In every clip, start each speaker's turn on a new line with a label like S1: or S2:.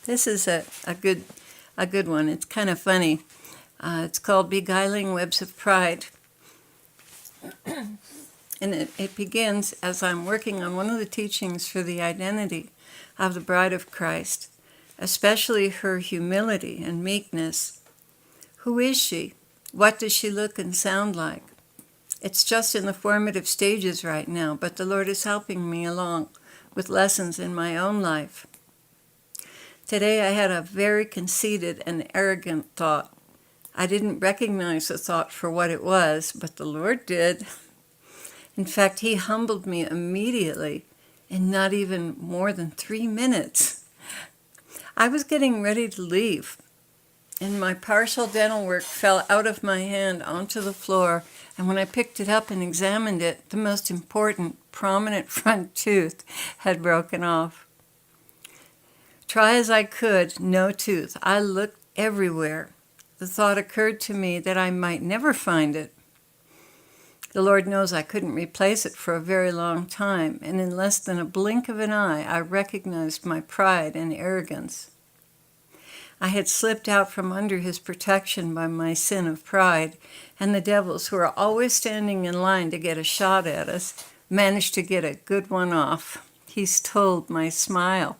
S1: This is a good one. It's kind of funny. It's called Beguiling Webs of Pride. And it begins as I'm working on one of the teachings for the identity of the bride of Christ, especially her humility and meekness. Who is she? What does she look and sound like? It's just in the formative stages right now, but the Lord is helping me along with lessons in my own life. Today I had a very conceited and arrogant thought. I didn't recognize the thought for what it was, but the Lord did. In fact, He humbled me immediately in not even more than 3 minutes. I was getting ready to leave, and my partial dental work fell out of my hand onto the floor, and when I picked it up and examined it, the most important, prominent front tooth had broken off. Try as I could, no tooth. I looked everywhere. The thought occurred to me that I might never find it. The Lord knows I couldn't replace it for a very long time, and in less than a blink of an eye, I recognized my pride and arrogance. I had slipped out from under His protection by my sin of pride, and the devils, who are always standing in line to get a shot at us, managed to get a good one off. He stole my smile.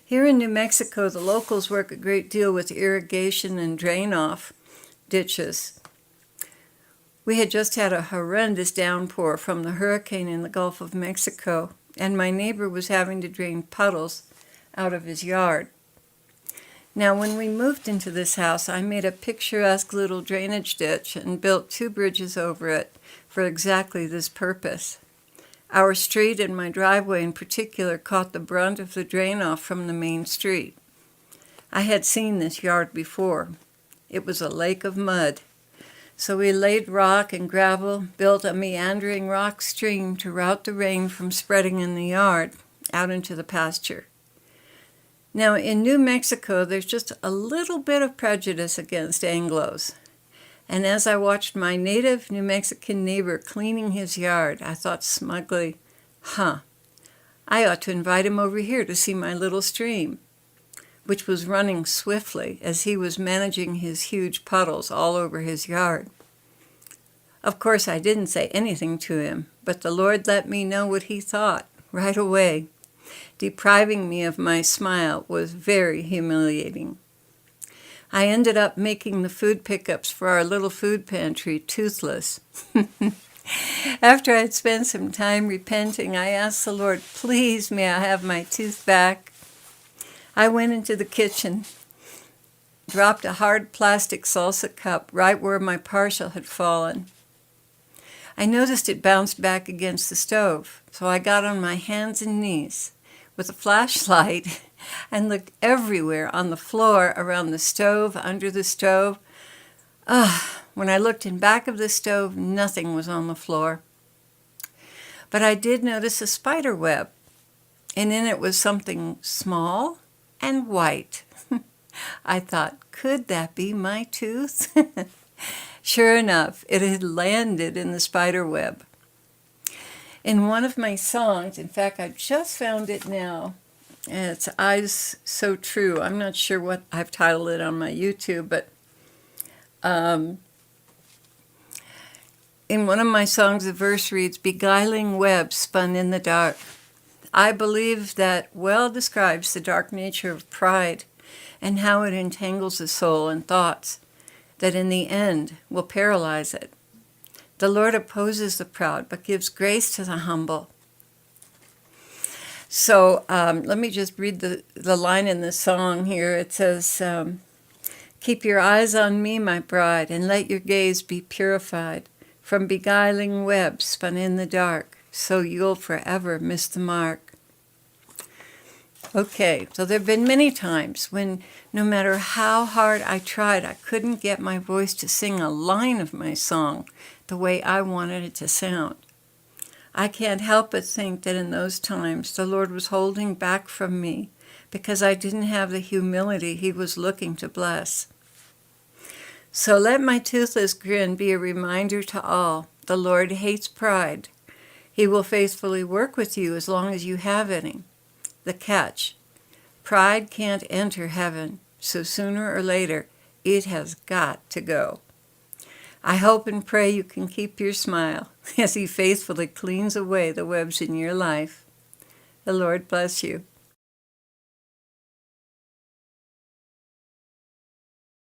S1: Here in New Mexico, the locals work a great deal with irrigation and drain-off ditches. We had just had a horrendous downpour from the hurricane in the Gulf of Mexico, and my neighbor was having to drain puddles out of his yard. Now, when we moved into this house, I made a picturesque little drainage ditch and built 2 bridges over it for exactly this purpose. Our street and my driveway in particular caught the brunt of the drain-off from the main street. I had seen this yard before. It was a lake of mud. So we laid rock and gravel, built a meandering rock stream to route the rain from spreading in the yard out into the pasture. Now, in New Mexico, there's just a little bit of prejudice against Anglos. And as I watched my native New Mexican neighbor cleaning his yard, I thought smugly, I ought to invite him over here to see my little stream, which was running swiftly as he was managing his huge puddles all over his yard. Of course, I didn't say anything to him, but the Lord let me know what He thought right away. Depriving me of my smile was very humiliating. I ended up making the food pickups for our little food pantry toothless. After I'd spent some time repenting, I asked the Lord, please, may I have my tooth back? I went into the kitchen, dropped a hard plastic salsa cup right where my partial had fallen. I noticed it bounced back against the stove, so I got on my hands and knees with a flashlight and looked everywhere on the floor, around the stove, under the stove. When I looked in back of the stove, nothing was on the floor. But I did notice a spider web, and in it was something small and white. I thought, could that be my tooth? Sure enough, it had landed in the spider web. In one of my songs, in fact, I just found it now, and it's Eyes So True. I'm not sure what I've titled it on my YouTube, but in one of my songs, the verse reads, beguiling web spun in the dark. I believe that well describes the dark nature of pride and how it entangles the soul and thoughts that in the end will paralyze it. The Lord opposes the proud, but gives grace to the humble. So let me just read the line in the song here. It says, keep your eyes on me, my bride, and let your gaze be purified from beguiling webs spun in the dark, so you'll forever miss the mark. Okay, so there have been many times when no matter how hard I tried, I couldn't get my voice to sing a line of my song the way I wanted it to sound. I can't help but think that in those times the Lord was holding back from me because I didn't have the humility He was looking to bless. So let my toothless grin be a reminder to all, the Lord hates pride. He will faithfully work with you as long as you have any. The catch: Pride can't enter heaven, so sooner or later, it has got to go. I hope and pray you can keep your smile as He faithfully cleans away the webs in your life. The Lord bless you.